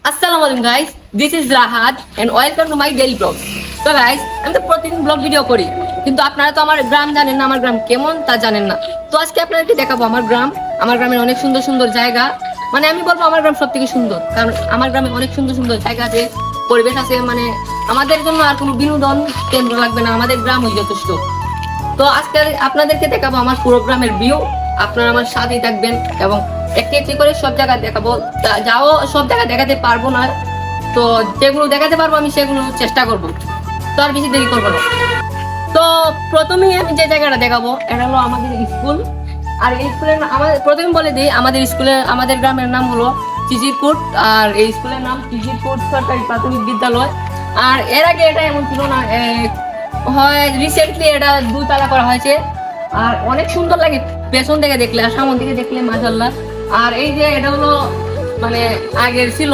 আসসালামু আলাইকুম guys, this is Rahat and welcome to my daily vlog. তো গাইস, আমি তো প্রতিদিন ব্লগ ভিডিও করি, কিন্তু আপনারা তো আমার গ্রাম জানেন না, আমার গ্রাম কেমন তা জানেন না। তো আজকে আপনাদেরকে দেখাবো আমার গ্রাম। আমার গ্রামের অনেক সুন্দর সুন্দর জায়গা, মানে আমি বলবো আমার গ্রাম সব থেকে সুন্দর, কারণ আমার গ্রামে অনেক সুন্দর সুন্দর জায়গা আছে, পরিবেশ আছে। মানে আমাদের জন্য আর কোনো বিনোদন কেন্দ্র লাগবে না, আমাদের গ্রামই যথেষ্ট। তো আজকে আপনাদেরকে দেখাবো আমার পুরো গ্রামের ভিউ। আপনারা আমার সাথেই থাকবেন এবং একটি একটি করে সব জায়গা দেখাবো। যাও সব জায়গা দেখাতে পারবো না, তো যেগুলো দেখাতে পারবো আমি সেগুলো চেষ্টা করব। তো আর বেশি দেরি করবো না। তো প্রথমেই আমি যে জায়গাটা দেখাবো এটা হলো আমাদের স্কুল। আর এই স্কুলের আমাদের প্রথমে বলে দিই, আমাদের স্কুলের আমাদের গ্রামের নাম হলো চিজিরপুর, আর এই স্কুলের নাম চিজিরপুর সরকারি প্রাথমিক বিদ্যালয়। আর এর আগে এটা এমন ছিল না, হয় রিসেন্টলি এটা দুতলা করা হয়েছে। আর অনেক সুন্দর লাগে পেছন থেকে দেখলে আর সামন থেকে দেখলে, মাশাআল্লাহ। আর এই যে এটা হলো মানে আগের ছিল,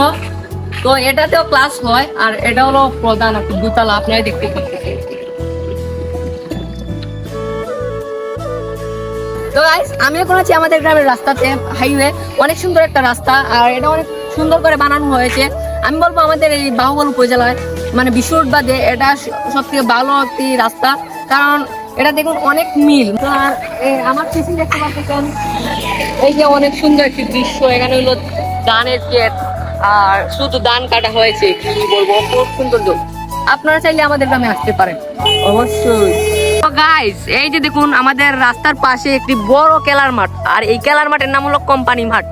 তো এটাতেও ক্লাস হয়। আর এটা হলো প্রধান দুতলা, আপনারা দেখতে পাচ্ছেন। তো গাইস, আমি এখন আছি আমাদের গ্রামের রাস্তাতে, হাইওয়ে, অনেক সুন্দর একটা রাস্তা। আর এটা অনেক সুন্দর করে বানানো হয়েছে। আমি বলবো আমাদের এই বাহুবল উপজেলায় মানে বিশ্বরোড বাদে এটা সব থেকে ভালো একটি রাস্তা, কারণ এটা দেখুন অনেক মিল। তো আর আমার পিছনে দেখতে পাচ্ছেন এই যে অনেক সুন্দর একটি দৃশ্য। এখানে হলো ধানের ক্ষেত, আর শুধু ধান কাটা হয়েছে, কি বলবো খুব সুন্দর। আপনারা চাইলে আমাদের গ্রামে আসতে পারেন অবশ্যই। তো গাইস, এই যে দেখুন আমাদের রাস্তার পাশে একটি বড় খেলার মাঠ, আর এই খেলার মাঠের নাম হলো কোম্পানি মাঠ।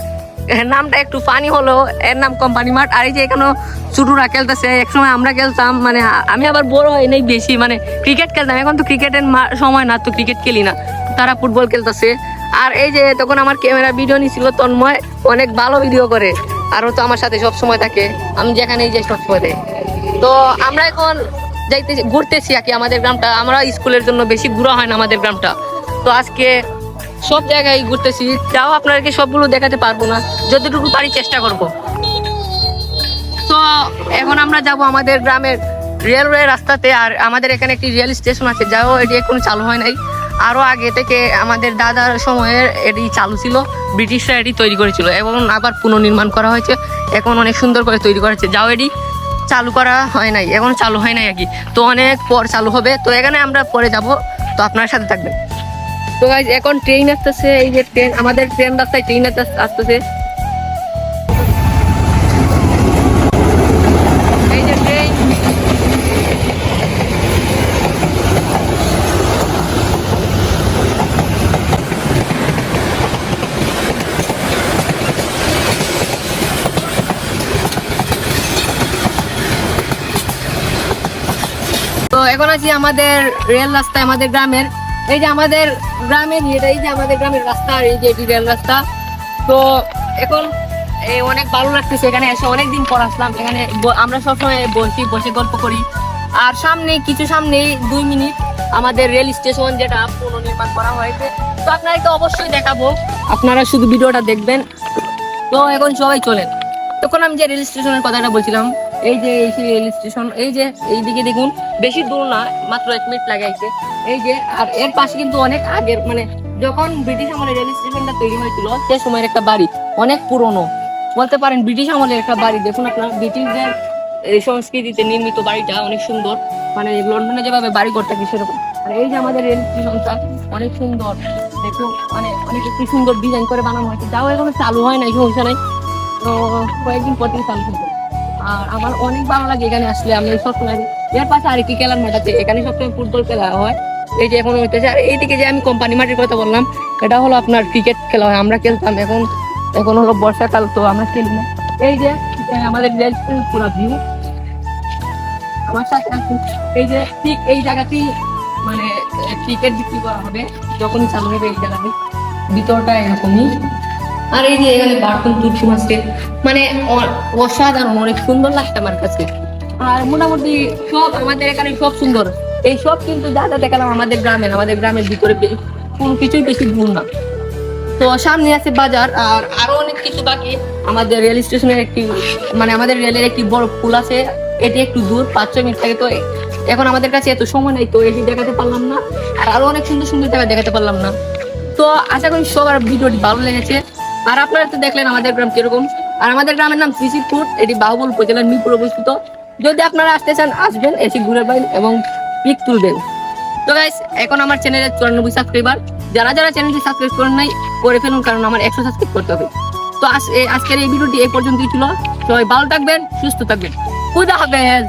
এর নামটা একটু ফানি হলো, এর নাম কোম্পানি মাঠ। আর এই যে এখানে ছোটরা খেলতেছে, একসময় আমরা খেলতাম, মানে আমি আবার বড় হয় নাই বেশি, মানে ক্রিকেট খেলতাম। এখন তো ক্রিকেটের সময় না, তো ক্রিকেট খেলি না, তারা ফুটবল খেলতেছে। আর এই যে তখন আমার ক্যামেরা ভিডিও নিছিল তন্ময়, অনেক ভালো ভিডিও করে, আর তো আমার সাথে সব সময় থাকে, আমি যেখানেই যাই সব সময় দেয়। তো আমরা এখন যাইতে ঘুরতেছি আর কি আমাদের গ্রামটা। আমরা স্কুলের জন্য বেশি ঘোরা হয় না আমাদের গ্রামটা, তো আজকে সব জায়গায় ঘুরতেছি। যাও আপনাদেরকে সবগুলো দেখাতে পারবো না, যতটুকু পারি চেষ্টা করব। তো এখন আমরা যাব আমাদের গ্রামের রেলওয়ে রাস্তাতে। আর আমাদের এখানে একটি রেল স্টেশন আছে, যাও এটি এখনো চালু হয় নাই। আরো আগে থেকে আমাদের দাদার সময়ের এটি চালু ছিল, ব্রিটিশরা এটি তৈরি করেছিল এবং আবার পুনর্নির্মাণ করা হয়েছে। এখন অনেক সুন্দর করে তৈরি করেছে, যাও এটি চালু করা হয় নাই, এখন চালু হয় নাই আর কি, তো অনেক পর চালু হবে। তো এখানে আমরা পরে যাব, তো আপনার সাথে থাকবেন। তো গাইস, এখন ট্রেন আসতেছে, এই যে ট্রেন, আমাদের ট্রেন রাস্তায় ট্রেন আসতেছে, এই যে ট্রেন। তো এখন আছি আমাদের রেল রাস্তায়, আমাদের গ্রামের। এই যে আমাদের গ্রামের এটা, এই যে আমাদের গ্রামের রাস্তা, আর এই যে এটি রেল রাস্তা। তো এখন অনেক ভালো লাগতেছে, এখানে এসে অনেকদিন পর আসলাম। এখানে আমরা সবসময় বসে গল্প করি। আর সামনেই 2 মিনিট আমাদের রেল স্টেশন, যেটা পুনর্নির্মাণ করা হয়েছে। তো আপনাদেরকে অবশ্যই দেখাবো, আপনারা শুধু ভিডিওটা দেখবেন। তো এখন সবাই চলেন। তখন আমি যে রেল স্টেশনের কথাটা বলছিলাম, এই যে এই রেল স্টেশন, এই যে এইদিকে দেখুন, বেশি দূর না, মাত্র 1 মিনিট লাগাইছে। এই যে, আর এর পাশে কিন্তু অনেক আগের, মানে যখন ব্রিটিশ আমলে রেল স্টেশনটা তৈরি হয়েছিল সে সময়ের একটা বাড়ি, অনেক পুরনো বলতে পারেন, ব্রিটিশ আমলের একটা বাড়ি। দেখুন আপনারা, ব্রিটিশদের এই সংস্কৃতিতে নির্মিত বাড়িটা অনেক সুন্দর, মানে লন্ডনে যেভাবে বাড়ি করতে কি সেরকম। আর এই যে আমাদের রেল স্টেশনটা অনেক সুন্দর, দেখুন মানে অনেক একটু সুন্দর ডিজাইন করে বানানো হয়েছে, যাও এখনো চালু হয় নাই, সমস্যা নাই, তো কয়েকদিন পর থেকে চালু হবে। আর আমার অনেক ভালো লাগে এখানে আসলে। আমি সবসময় এর পাশে আরেকটি খেলার মাঠ আছে, এখানে সবসময় ফুটবল খেলা হয়, এই যে এখন হইতেছে। আর এইদিকে যে আমি কোম্পানি মাঠের কথা বললাম, এটা হলো আপনার ক্রিকেট খেলা হয়, আমরা খেলতাম। এখন হলো বর্ষাকাল, তো আমরা খেলি না। এই যে আমাদের পুরো ভিউ আমার সাথে আছে। এই যে ঠিক এই জায়গাতেই মানে ক্রিকেট বিক্রি করা হবে, যখনই চালু হবে এই জায়গাতে, ভিতরটা এরকমই। আর এই যে এখানে বার্টন তুলসী মাছটা, মানে অসাধারণ, অনেক সুন্দর লাগছে আমার কাছে। আর মোটামুটি সব আমাদের এখানে সব সুন্দর। এই সব কিন্তু যা যা দেখালাম আমাদের গ্রামের ভিতরে, কোনো কিছুই বেশি দূর না। তো সামনে আছে বাজার, আর আরো অনেক কিছু বাকি। আমাদের রেল স্টেশনের মানে আমাদের রেলের একটি বড় পুল আছে, এটি একটু দূর, 5-6 মিনিট লাগে। তো এখন আমাদের কাছে এত সময় নাই, তো এটি দেখাতে পারলাম না। আর আরো অনেক সুন্দর সুন্দর জায়গা দেখাতে পারলাম না। তো আশা করি সবার ভিডিওটি ভালো লেগেছে। আর আপনারা তো দেখলেন আমাদের গ্রাম কিরকম। আর আমাদের গ্রামের নাম শ্রীশিরপুর, এটি বাহুবল উপজেলার মিরপুর অবস্থিত। যদি আপনারা আসতে চান আসবেন, এসে ঘুরে পাবেন এবং পিক তুলবেন। তো গাইস, এখন আমার চ্যানেলে 94 সাবস্ক্রাইবার, যারা যারা চ্যানেলটি সাবস্ক্রাইব করেন নাই করে ফেলুন, কারণ আমার 100 সাবস্ক্রাইব করতে হবে। তো আজকের এই ভিডিওটি এই পর্যন্তই ছিল। সবাই ভালো থাকবেন, সুস্থ থাকবেন, খুদা হাফেজ।